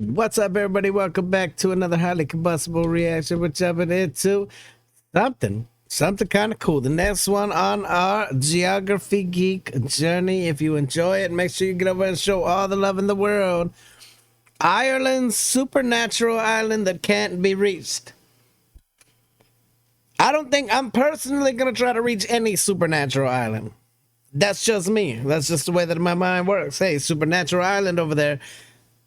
What's up, everybody? Welcome back to another highly combustible reaction. We're jumping into something kind of cool. The next one on our Geography Geek journey. If you enjoy it, make sure you get over and show all the love in the world. Ireland's supernatural island that can't be reached. I don't think I'm personally going to try to reach any supernatural island. That's just me. That's just the way that my mind works. Hey, supernatural island over there.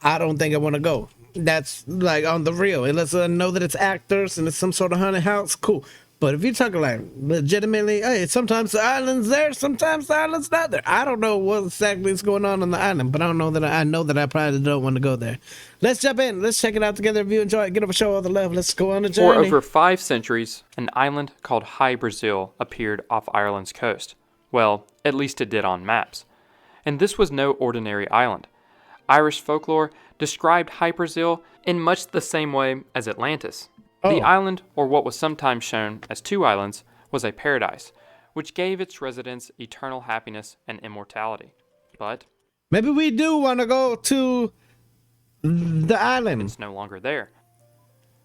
I don't think I want to go. That's like on the real. Unless I know that it's actors and it's some sort of haunted house, cool. But if you're talking like legitimately, hey, sometimes the island's there, sometimes the island's not there. I don't know what exactly is going on the island, but I don't know that I know that I probably don't want to go there. Let's jump in. Let's check it out together. If you enjoy it, get over, show all the love. Let's go on a For journey. over 5 centuries, an island called High Brazil appeared off Ireland's coast. Well, at least it did on maps. And this was no ordinary island. Irish folklore described High Brazil in much the same way as Atlantis. The island, or what was sometimes shown as two islands, was a paradise, which gave its residents eternal happiness and immortality. But maybe we do want to go to the island. it's no longer there.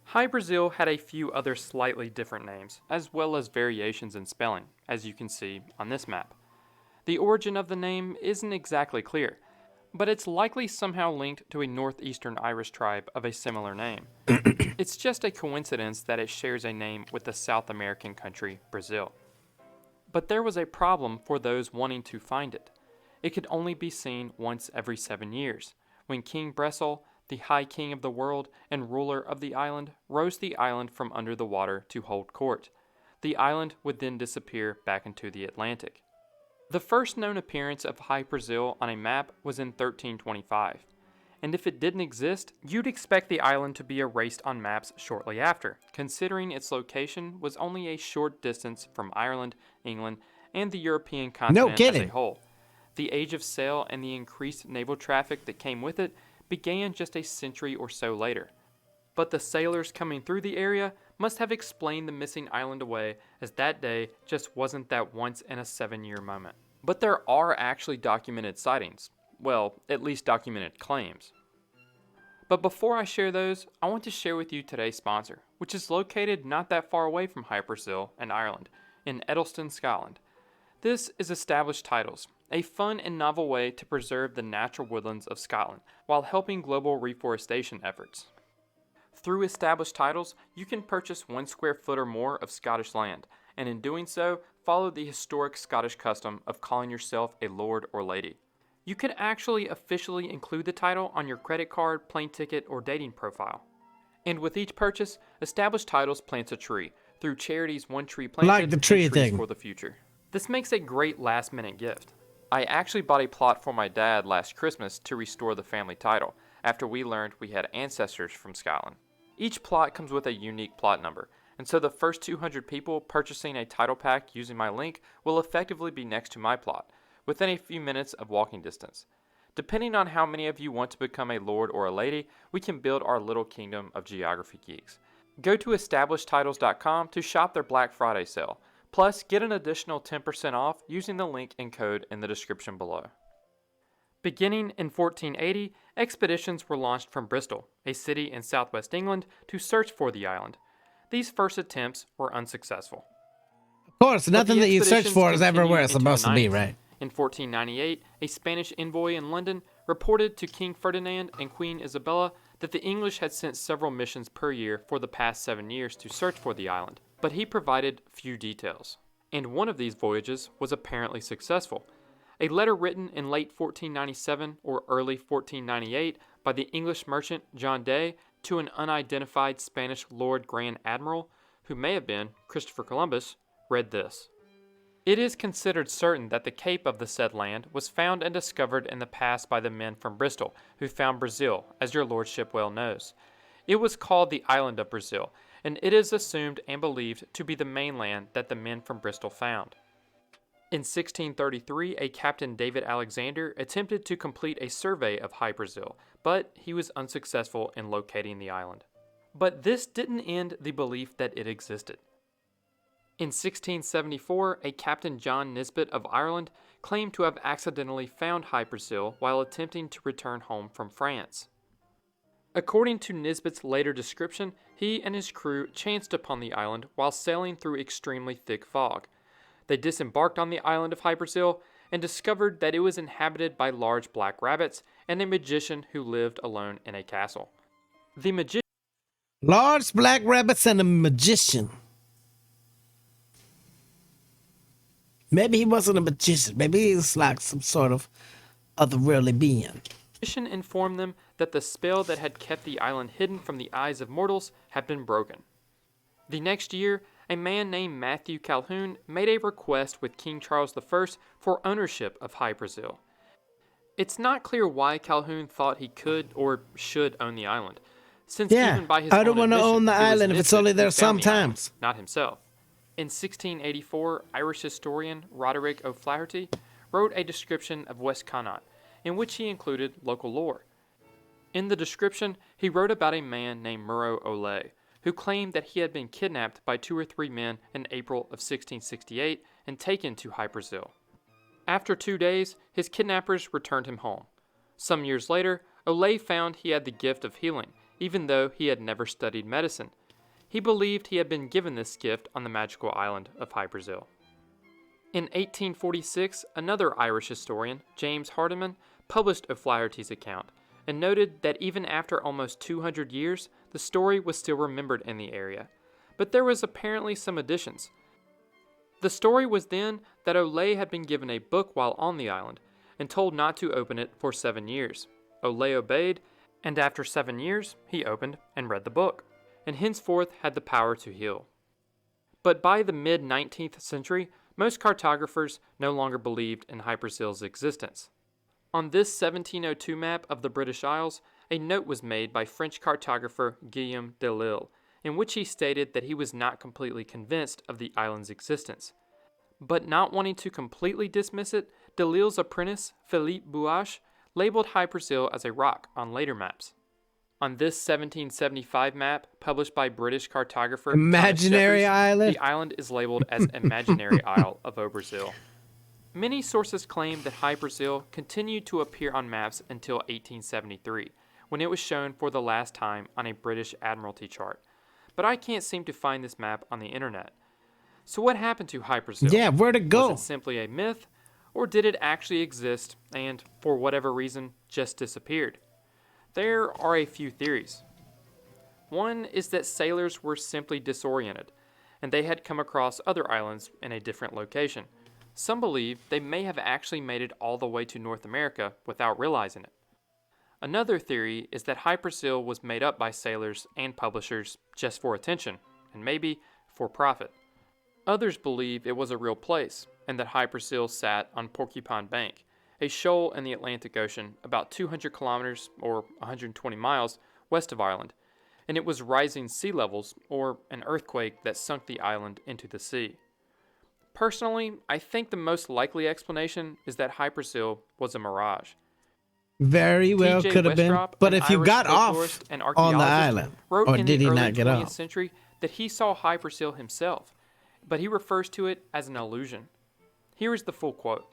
High Brazil had a few other slightly different names, as well as variations in spelling, as you can see on this map. The origin of the name isn't exactly clear, but it's likely somehow linked to a northeastern Irish tribe of a similar name. It's just a coincidence that it shares a name with the South American country Brazil. But there was a problem for those wanting to find it. It could only be seen once every 7 years, when King Bresal, the High King of the world and ruler of the island, rose the island from under the water to hold court. The island would then disappear back into the Atlantic. The first known appearance of High Brazil on a map was in 1325, and if it didn't exist, you'd expect the island to be erased on maps shortly after, considering its location was only a short distance from Ireland, England, and the European continent as a whole. The age of sail and the increased naval traffic that came with it began just a century or so later. But the sailors coming through the area must have explained the missing island away, as that day just wasn't that once in a 7-year moment. But there are actually documented sightings. Well, at least documented claims. But before I share those, I want to share with you today's sponsor, which is located not that far away from High Brazil and Ireland, in Edelston, Scotland. This is Established Titles, a fun and novel way to preserve the natural woodlands of Scotland while helping global reforestation efforts. Through Established Titles, you can purchase 1 square foot or more of Scottish land, and in doing so, follow the historic Scottish custom of calling yourself a lord or lady. You can actually officially include the title on your credit card, plane ticket, or dating profile. And with each purchase, Established Titles plants a tree through charities One Tree Planted like the tree and Trees thing for the Future. This makes a great last-minute gift. I actually bought a plot for my dad last Christmas to restore the family title, after we learned we had ancestors from Scotland. Each plot comes with a unique plot number, and so the first 200 people purchasing a title pack using my link will effectively be next to my plot, within a few minutes of walking distance. Depending on how many of you want to become a lord or a lady, we can build our little kingdom of geography geeks. Go to establishedtitles.com to shop their Black Friday sale. Plus, get an additional 10% off using the link and code in the description below. Beginning in 1480, expeditions were launched from Bristol, a city in southwest England, to search for the island. These first attempts were unsuccessful. Of course, nothing that you search for is ever where it's supposed to be, right? In 1498, a Spanish envoy in London reported to King Ferdinand and Queen Isabella that the English had sent several missions per year for the past 7 years to search for the island, but he provided few details. And one of these voyages was apparently successful. A letter written in late 1497 or early 1498 by the English merchant John Day to an unidentified Spanish Lord Grand Admiral, who may have been Christopher Columbus, read this: "It is considered certain that the cape of the said land was found and discovered in the past by the men from Bristol, who found Brazil, as your lordship well knows. It was called the island of Brazil, and it is assumed and believed to be the mainland that the men from Bristol found." In 1633, a Captain David Alexander attempted to complete a survey of High Brazil, but he was unsuccessful in locating the island. But this didn't end the belief that it existed. In 1674, a Captain John Nisbet of Ireland claimed to have accidentally found High Brazil while attempting to return home from France. According to Nisbet's later description, he and his crew chanced upon the island while sailing through extremely thick fog. They disembarked on the island of Hyperzil and discovered that it was inhabited by large black rabbits and a magician who lived alone in a castle. The magician... Large black rabbits and a magician. Maybe he wasn't a magician. Maybe he's like some sort of otherworldly being. informed them that the spell that had kept the island hidden from the eyes of mortals had been broken. The next year, a man named Matthew Calhoun made a request with King Charles I for ownership of Hyperzil. It's not clear why Calhoun thought he could or should own the island, since even by his I don't want to own the island if it's only there sometimes. Not himself. In 1684, Irish historian Roderick O'Flaherty wrote a description of West Connaught, in which he included local lore. In the description, he wrote about a man named Murrow O'Leigh, who claimed that he had been kidnapped by 2 or 3 men in April of 1668 and taken to Hyperzil. After 2 days, his kidnappers returned him home. Some years later, O'Leigh found he had the gift of healing, even though he had never studied medicine. He believed he had been given this gift on the magical island of Hyperzil. In 1846, another Irish historian, James Hardiman, published O'Flaherty's account and noted that even after almost 200 years, the story was still remembered in the area, but there was apparently some additions. The story was then that O'Leigh had been given a book while on the island and told not to open it for 7 years. O'Leigh obeyed, and after 7 years, he opened and read the book, and henceforth had the power to heal. But by the mid-19th century, most cartographers no longer believed in Hyperzil's existence. On this 1702 map of the British Isles, a note was made by French cartographer Guillaume de Lille, in which he stated that he was not completely convinced of the island's existence. But not wanting to completely dismiss it, de Lille's apprentice, Philippe Bouache, labeled Hyperzil as a rock on later maps. On this 1775 map, published by British cartographer Imaginary Thomas Shepard, Island, the island is labeled as Imaginary Isle of Oberzil. Many sources claim that Hyperzil continued to appear on maps until 1873, when it was shown for the last time on a British Admiralty chart. But I can't seem to find this map on the internet. So what happened to Hyperzil? Yeah, where'd it go? Was it simply a myth, or did it actually exist and, for whatever reason, just disappeared? There are a few theories. One is that sailors were simply disoriented, and they had come across other islands in a different location. Some believe they may have actually made it all the way to North America without realizing it. Another theory is that Hyperzil was made up by sailors and publishers just for attention, and maybe for profit. Others believe it was a real place, and that Hyperzil sat on Porcupine Bank, a shoal in the Atlantic Ocean about 200 kilometers or 120 miles west of Ireland, and it was rising sea levels or an earthquake that sunk the island into the sea. Personally, I think the most likely explanation is that Hyperzil was a mirage. Very well could have been, but if you got off on the island, or did he not get off? Century that he saw Hyperzil himself, but he refers to it as an illusion. Here is the full quote.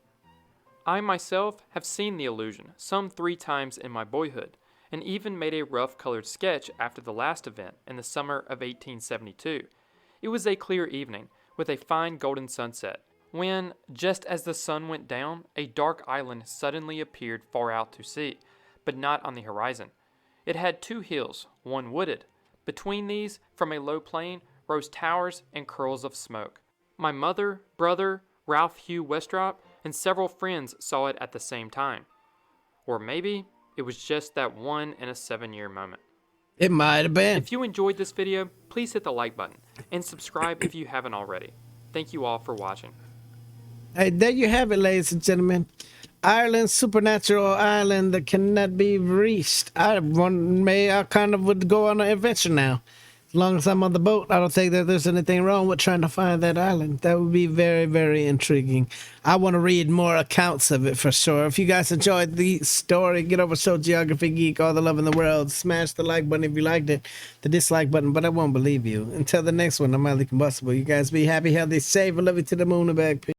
I myself have seen the illusion some 3 times in my boyhood, and even made a rough colored sketch after the last event in the summer of 1872. It was a clear evening, with a fine golden sunset, when, just as the sun went down, a dark island suddenly appeared far out to sea, but not on the horizon. It had 2 hills, one wooded. Between these, from a low plain, rose towers and curls of smoke. My mother, brother, Ralph Hugh Westrop, and several friends saw it at the same time. Or maybe it was just that 1 in a 7-year moment. It might have been. If you enjoyed this video, please hit the like button and subscribe if you haven't already. Thank you all for watching. Hey, there you have it, ladies and gentlemen. Ireland's supernatural island that cannot be reached. I kind of would go on an adventure now. As long as I'm on the boat, I don't think that there's anything wrong with trying to find that island. That would be very, very intriguing. I want to read more accounts of it for sure. If you guys enjoyed the story, get over to Geography Geek, all the love in the world. Smash the like button if you liked it, the dislike button, but I won't believe you. Until the next one, I'm Combustible. You guys be happy, healthy, safe, and love you to the moon and back.